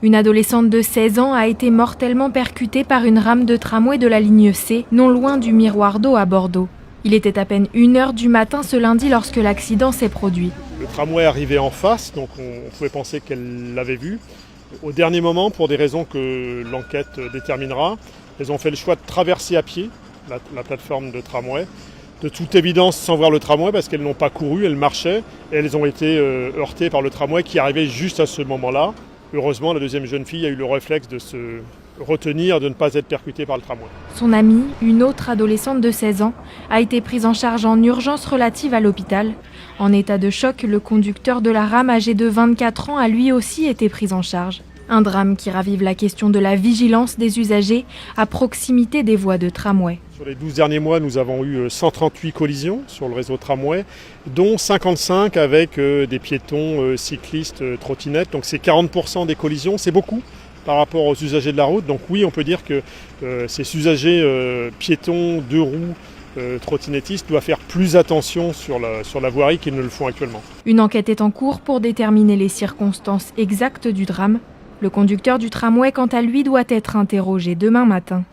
Une adolescente de 16 ans a été mortellement percutée par une rame de tramway de la ligne C, non loin du Miroir d'eau à Bordeaux. Il était à peine 1h du matin ce lundi lorsque l'accident s'est produit. Le tramway arrivait en face, donc on pouvait penser qu'elle l'avait vu. Au dernier moment, pour des raisons que l'enquête déterminera, elles ont fait le choix de traverser à pied la plateforme de tramway. De toute évidence sans voir le tramway parce qu'elles n'ont pas couru, elles marchaient et elles ont été heurtées par le tramway qui arrivait juste à ce moment-là. Heureusement, la deuxième jeune fille a eu le réflexe de se retenir, de ne pas être percutée par le tramway. Son amie, une autre adolescente de 16 ans, a été prise en charge en urgence relative à l'hôpital. En état de choc, le conducteur de la rame âgé de 24 ans a lui aussi été pris en charge. Un drame qui ravive la question de la vigilance des usagers à proximité des voies de tramway. Sur les 12 derniers mois, nous avons eu 138 collisions sur le réseau tramway, dont 55 avec des piétons, cyclistes, trottinettes. Donc c'est 40% des collisions, c'est beaucoup par rapport aux usagers de la route. Donc oui, on peut dire que ces usagers piétons, deux roues, trottinettistes doivent faire plus attention sur la voirie qu'ils ne le font actuellement. Une enquête est en cours pour déterminer les circonstances exactes du drame. Le conducteur du tramway, quant à lui, doit être interrogé demain matin.